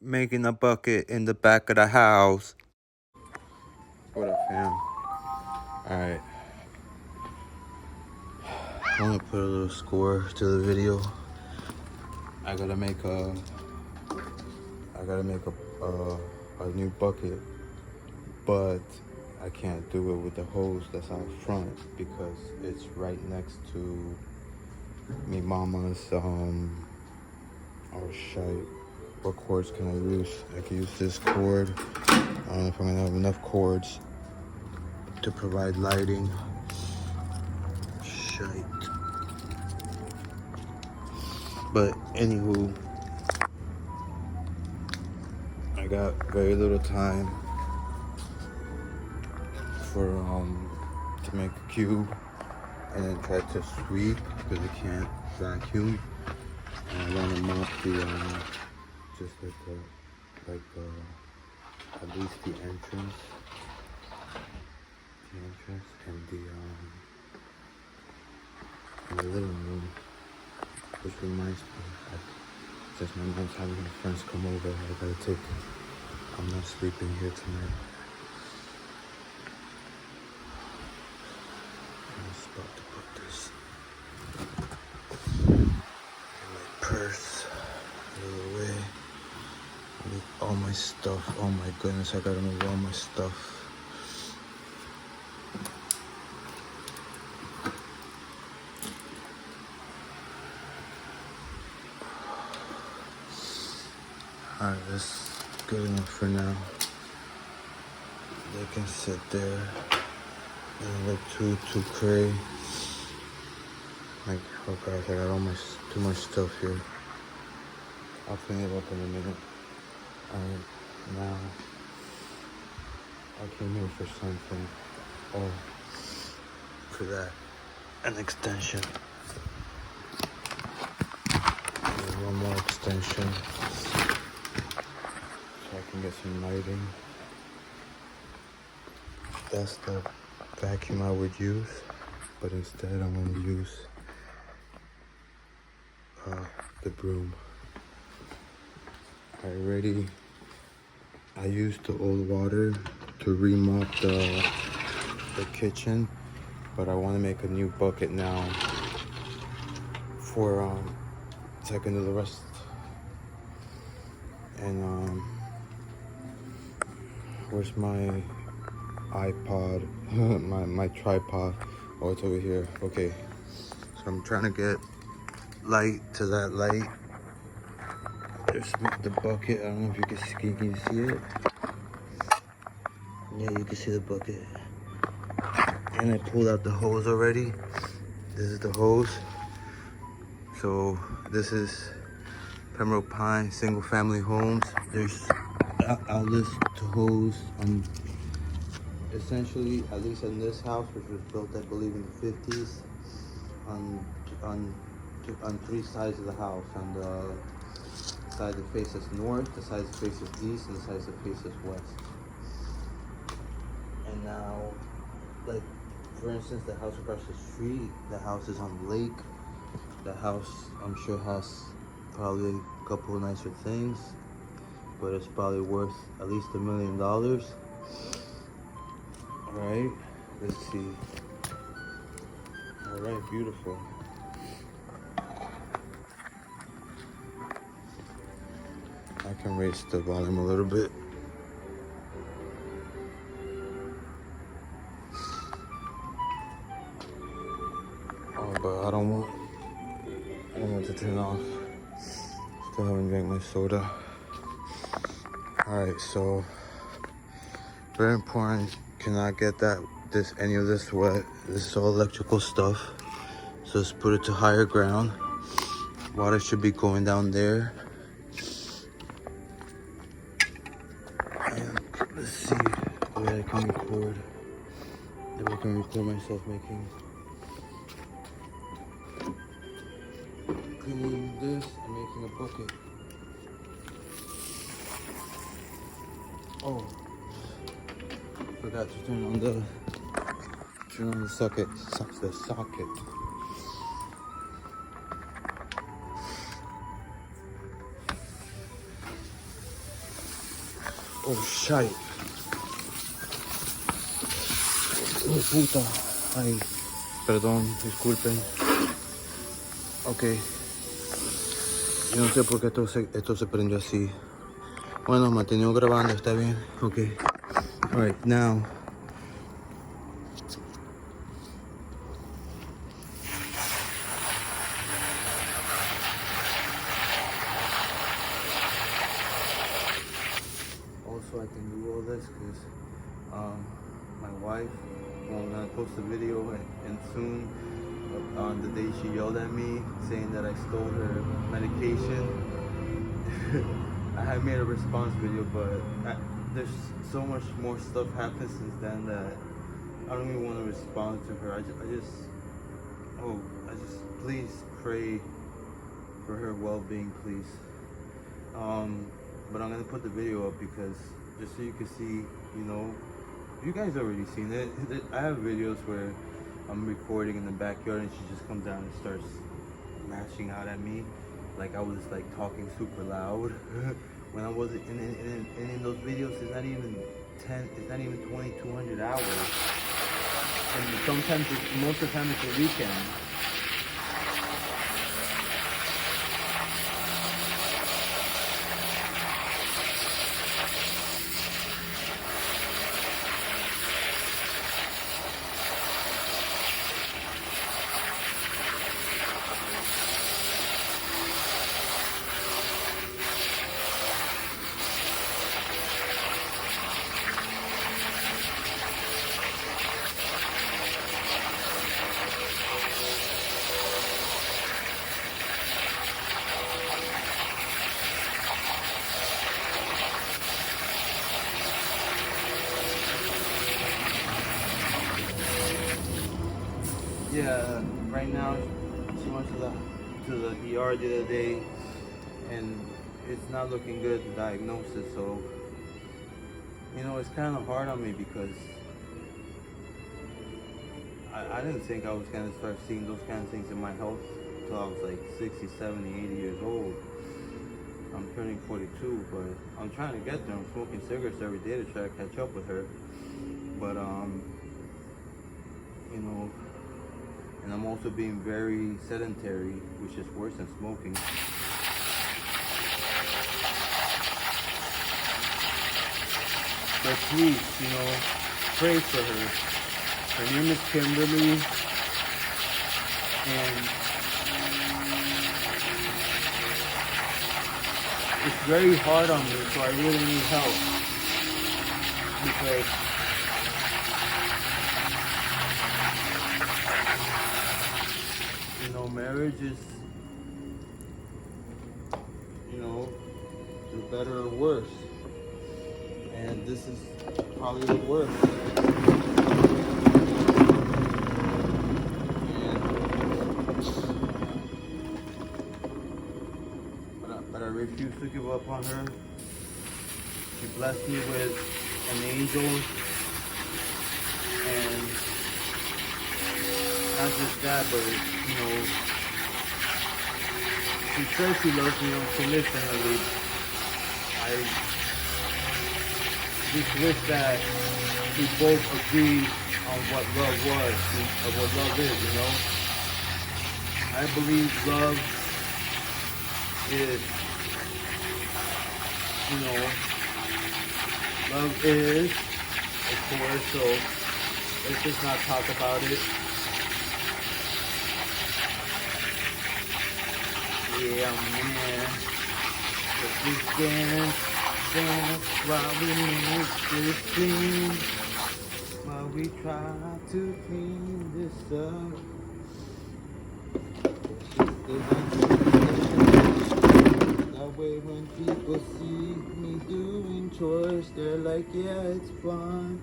making a bucket in the back of the house. What up, fam? Alright. I want to put a little score to the video. I gotta make a new bucket, but I can't do it with the hose that's out front because it's right next to me mama's oh shite. What cords can I use? I can use this cord. I don't know if I'm gonna have enough cords to provide lighting. Shite. But anywho, I got very little time for to make a cube and then try to sweep because I can't vacuum. And I want to mop the just like at least the entrance and the living room, which reminds me, since my mom's having her friends come over, I'm not sleeping here tonight. I'm just about to put this in my purse a little way. With all my stuff. Oh my goodness, I gotta move all my stuff. Alright, that's good enough for now. They can sit there. Doesn't look too cray. Like, oh gosh, I got too much stuff here. I'll clean it up in a minute. Alright, now I came here for something. Oh, for that, an extension. And one more extension. So I can get some lighting. That's the vacuum I would use, but instead I'm going to use the broom. I used the old water to remop the kitchen, but I want to make a new bucket now for so I can do the rest. And where's my iPod? my tripod? Oh, it's over here. Okay, so I'm trying to get light to that light. There's the bucket. I don't know if you can you see it? Yeah, you can see the bucket. And I pulled out the hose already. This is the hose. So this is Pembroke Pines single family homes. There's outlets to hose essentially, at least in this house, which was built I believe in the 50s, on three sides of the house. On the side that faces north, the side that faces east, and the side that faces west. And now, like, for instance, the house across the street, the house is on the lake. The house, I'm sure, has probably a couple of nicer things, but it's probably worth at least $1 million. Alright, let's see. Alright, beautiful. I can raise the volume a little bit. Oh, but I don't want to turn off. Still haven't drank my soda. Alright, so very important. Cannot get any of this wet. This is all electrical stuff. So let's put it to higher ground. Water should be going down there. And let's see what I can record. If I can record myself cleaning this and making a bucket. Oh, forgot to turn on the socket. Oh, shit. Oh, puta. Ay, perdón, disculpen. Ok. Yo no sé por qué esto se prendió así. Bueno, mantenido grabando, está bien. Ok. Alright, now. Also, I can do all this because my wife, well, I'm gonna post a video and soon on the day she yelled at me saying that I stole her medication. I had made a response video, but there's so much more stuff happened since then that I don't even want to respond to her. I just please pray for her well-being, please. But I'm gonna put the video up because just so you can see, you know, you guys already seen it. I have videos where I'm recording in the backyard and she just comes down and starts lashing out at me like I was like talking super loud when I wasn't. And in those videos, it's not even 2,200 hours, and sometimes most of the time it's a weekend. Yeah, right now she went to the ER the other day, and it's not looking good, the diagnosis. So, you know, it's kind of hard on me because I didn't think I was gonna start seeing those kind of things in my health until I was like 60, 70, 80 years old. I'm turning 42, but I'm trying to get there. I'm smoking cigarettes every day to try to catch up with her. But you know, and I'm also being very sedentary, which is worse than smoking. But please, you know, pray for her. Her name is Kimberly, and it's very hard on me, so I really need help. Because you know, marriage is, you know, the better or worse. And this is probably the worst. But I refuse to give up on her. She blessed me with an angel. And not just that, but, you know, she says she loves me unconditionally. I just wish that we both agree on what love was, or what love is, you know? I believe love is, you know, love is, of course, so let's just not talk about it. Yeah, man. But we dance while we make this clean. While we try to clean this up. That way when people see me doing chores, they're like, yeah, it's fun.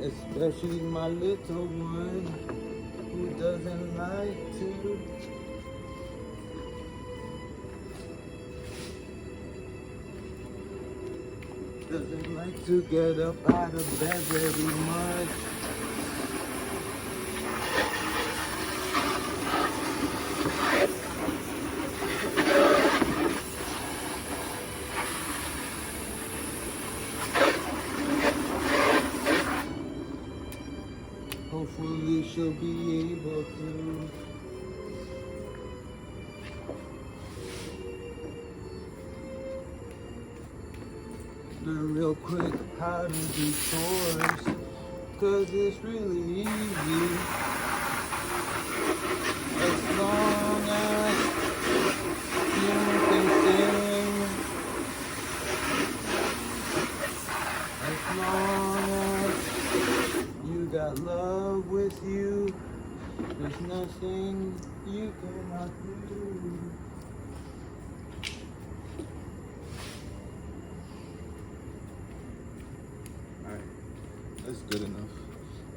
Especially my little one, who doesn't like to. Doesn't like to get up out of bed very much. you'll be able to. Learn real quick how to do chores, cause it's really easy as long as you can sing, as long as you got love with you, there's nothing you cannot do. Alright, that's good enough.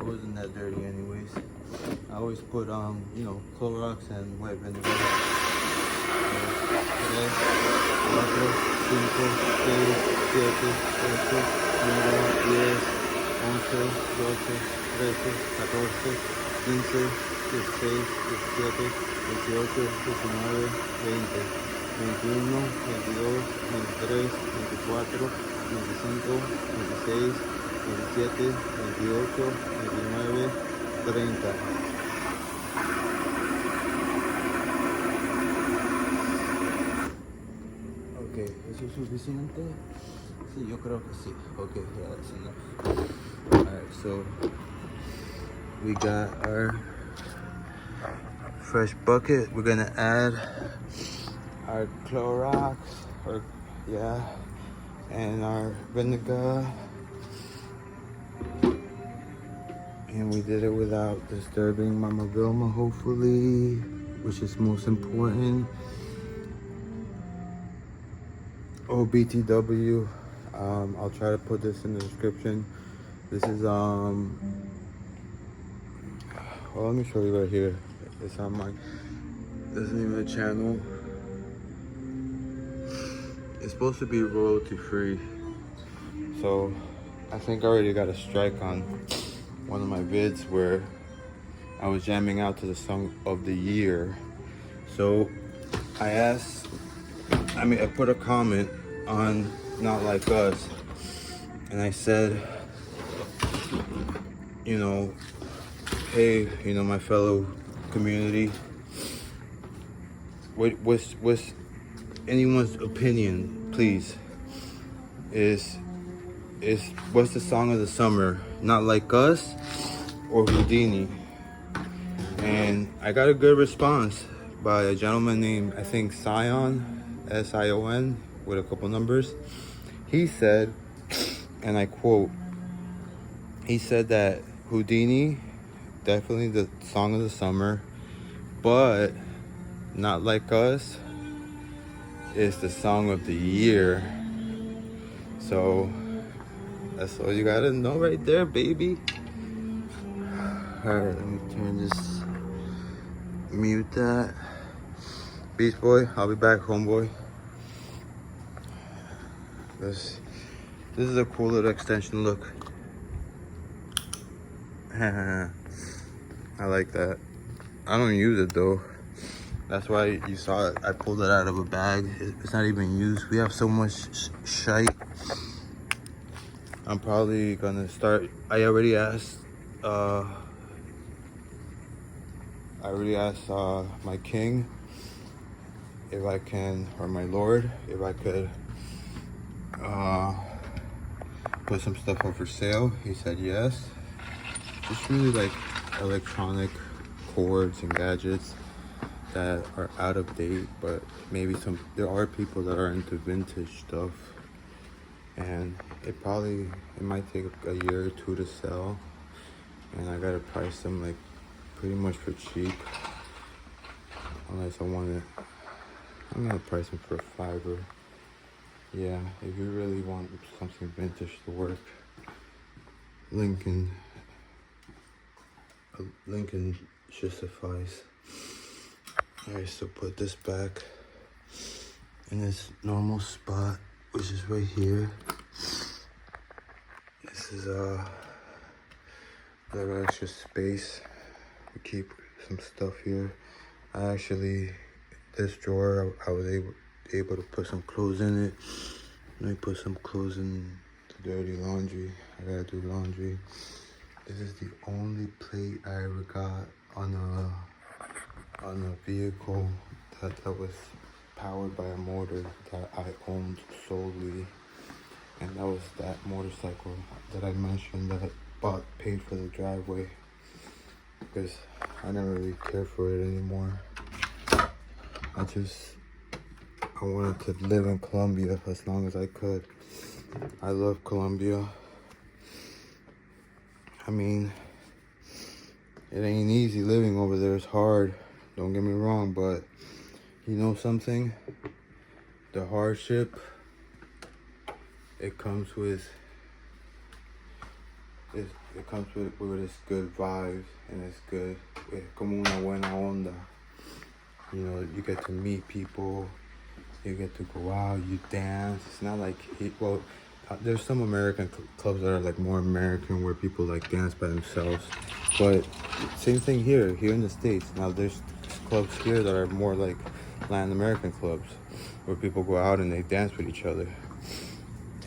It wasn't that dirty anyways. I always put Clorox and white vinegar. Today, 4, 5, 6, 7, 8, 9, 10, 11, 12, 13, 14, 15, 16, 17, 18, 19, 20, 21, 22, 23, 24, 25, 26, 27, 28, 29, 30. Ok, ¿eso es suficiente? Sí, yo creo que sí. Okay, yeah, that's enough. Alright, so we got our fresh bucket. We're gonna add our Clorox, and our vinegar. And we did it without disturbing Mama Vilma, hopefully, which is most important. Oh, BTW, I'll try to put this in the description. This is, well, let me show you right here. It's on my, this is the name of the channel. It's supposed to be royalty free. So, I think I already got a strike on one of my vids where I was jamming out to the song of the year. So, I put a comment on Not Like Us, and I said, hey, my fellow community, what's anyone's opinion, please, is what's the song of the summer, Not Like Us or Houdini? And I got a good response by a gentleman named, I think, Sion, S-I-O-N, with a couple numbers. He said, and I quote, he said that Houdini, definitely the song of the summer, but Not Like Us is the song of the year. So that's all you gotta know right there, baby. Alright, let me turn this, mute that. Beast Boy, I'll be back, homeboy. This is a cool little extension look. I like that. I don't use it though. That's why you saw it. I pulled it out of a bag. It's not even used. We have so much shite. I'm probably gonna start. I already asked my king if I can, or my lord, if I could put some stuff up for sale. He said yes. Just really like electronic cords and gadgets that are out of date, but maybe there are people that are into vintage stuff, and it might take a year or two to sell, and I gotta price them like pretty much for cheap, unless I want it. I'm gonna price them for $5. Yeah, if you really want something vintage to work, Lincoln should suffice. Alright, so put this back in its normal spot, which is right here. This is the extra space. We keep some stuff here. This drawer, I was able to put some clothes in it. Let me put some clothes in the dirty laundry. I gotta do laundry. This is the only plate I ever got on a vehicle that was powered by a motor that I owned solely. And that was that motorcycle that I mentioned that I paid for the driveway, because I never really cared for it anymore. I wanted to live in Colombia as long as I could. I love Colombia. I mean, it ain't easy living over there. It's hard, don't get me wrong, but you know something? The hardship, it comes with its good vibes, and it's good. Es como una buena onda. You know, you get to meet people, you get to go out, you dance. It's not like, there's some American clubs that are like more American, where people like dance by themselves. But same thing here in the States. Now there's clubs here that are more like Latin American clubs, where people go out and they dance with each other.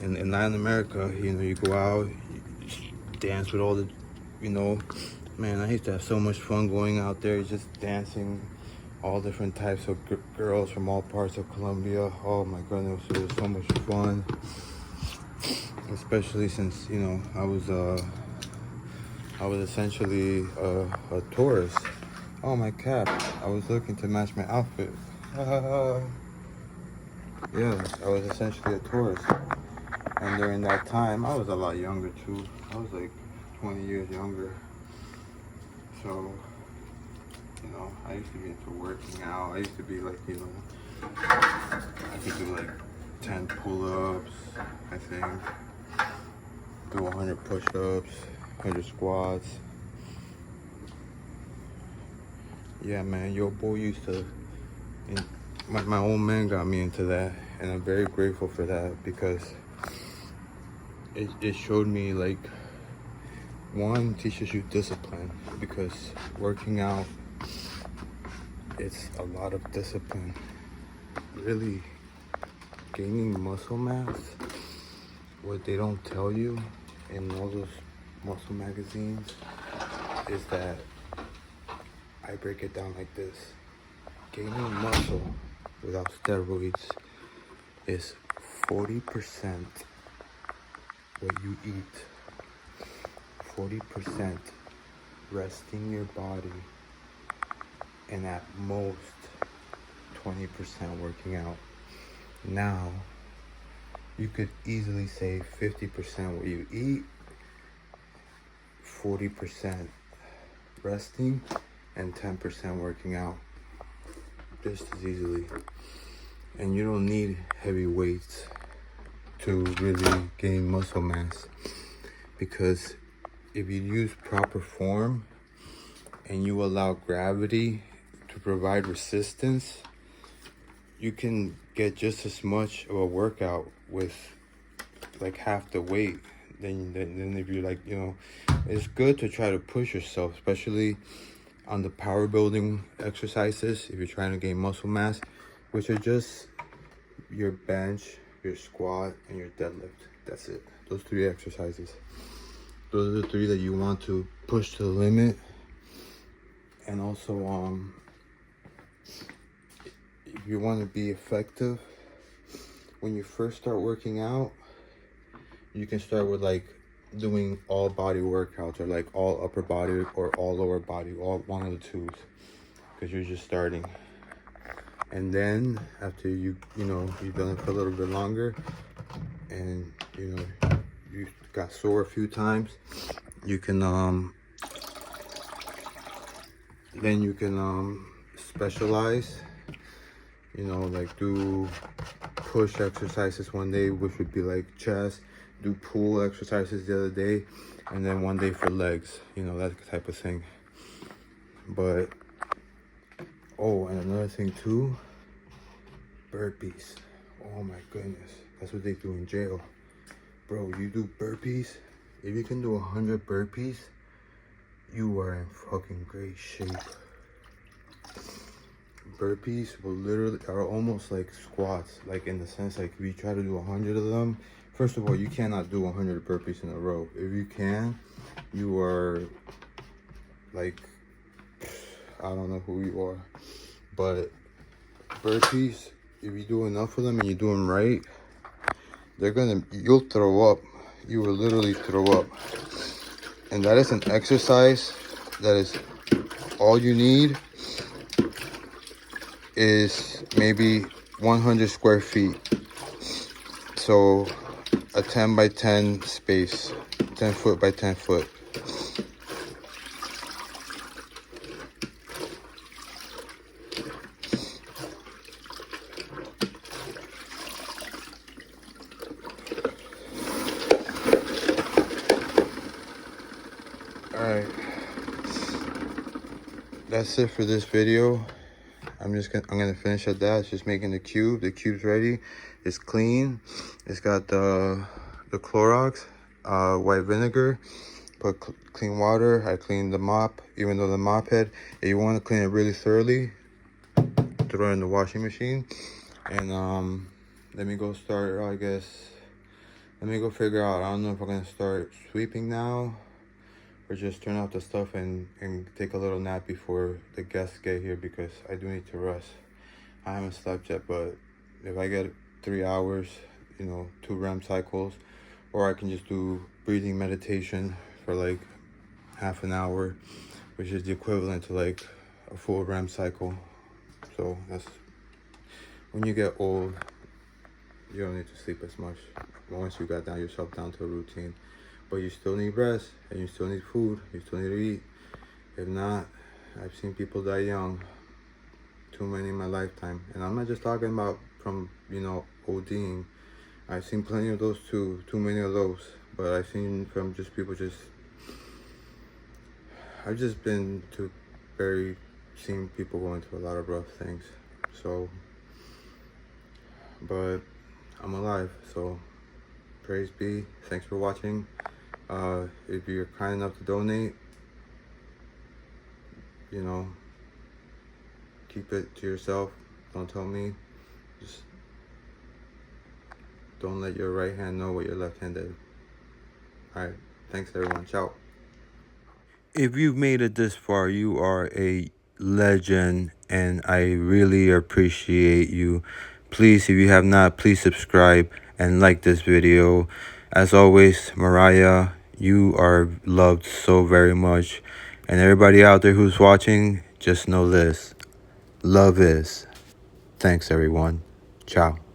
And in Latin America, you know, you go out, you dance with all the, you know, man, I used to have so much fun going out there, just dancing, all different types of girls from all parts of Colombia. Oh my goodness, it was so much fun. Especially since, you know, I was essentially a tourist. Oh, my cap. I was looking to match my outfit. Yeah, I was essentially a tourist. And during that time, I was a lot younger too. I was like 20 years younger. So, you know, I used to be into working out. I used to be like, you know, I could do like 10 pull-ups, I think. Do 100 push-ups, 100 squats. Yeah, man, your boy used to, my old man got me into that, and I'm very grateful for that, because it showed me, like, one, teaches you discipline, because working out, it's a lot of discipline. Really, gaining muscle mass, what they don't tell you in all those muscle magazines is that, I break it down like this: gaining muscle without steroids is 40% what you eat, 40% resting your body, and at most 20% working out. Now, you could easily say 50% what you eat, 40% resting, and 10% working out, just as easily. And you don't need heavy weights to really gain muscle mass, because if you use proper form and you allow gravity to provide resistance, you can get just as much of a workout with like half the weight than if you, like, you know. It's good to try to push yourself, especially on the power building exercises, if you're trying to gain muscle mass, which are just your bench, your squat, and your deadlift. That's it. Those 3 exercises. Those are the 3 that you want to push to the limit. And also, if you want to be effective, when you first start working out, you can start with like doing all body workouts, or like all upper body or all lower body, all one of the twos, because you're just starting. And then after you've done it for a little bit longer, and you know you got sore a few times, you can then you can specialize, you know, like do push exercises one day, which would be like chest, do pull exercises the other day, and then one day for legs, you know, that type of thing. But oh, and another thing too, burpees. Oh my goodness, that's what they do in jail. Bro, you do burpees, if you can do 100 burpees, you are in fucking great shape. Burpees are almost like squats, like in the sense, like if you try to do 100 of them First of all, you cannot do 100 burpees in a row. If you can, you are like, I don't know who you are. But burpees, if you do enough of them and you do them right, you'll throw up. You will literally throw up. And that is an exercise that is all you need is maybe 100 square feet. So a 10 by 10 space, 10 foot by 10 foot. Alright, that's it for this video. I'm gonna finish at that. It's just making the cube. The cube's ready. It's clean. It's got the Clorox, white vinegar. Put clean water. I cleaned the mop, even though the mop head. If you want to clean it really thoroughly, throw it in the washing machine. And let me go start. I guess let me go figure out. I don't know if I'm gonna start sweeping now, or just turn out the stuff and take a little nap before the guests get here, because I do need to rest. I haven't slept yet, but if I get 3 hours, 2 REM cycles, or I can just do breathing meditation for like half an hour, which is the equivalent to like a full REM cycle. So that's when you get old, you don't need to sleep as much once you got yourself down to a routine. But you still need rest, and you still need food, you still need to eat. If not, I've seen people die young, too many in my lifetime. And I'm not just talking about from, ODing. I've seen plenty of those too many of those. But I've seen from just people I've just been to seen people going through a lot of rough things. So, but I'm alive, so praise be. Thanks for watching. If you're kind enough to donate, keep it to yourself. Don't tell me. Just don't let your right hand know what your left hand did. Alright, thanks everyone. Ciao. If you've made it this far, you are a legend, and I really appreciate you. Please, if you have not, please subscribe and like this video. As always, Mariah, you are loved so very much. And everybody out there who's watching, just know this. Love is. Thanks, everyone. Ciao.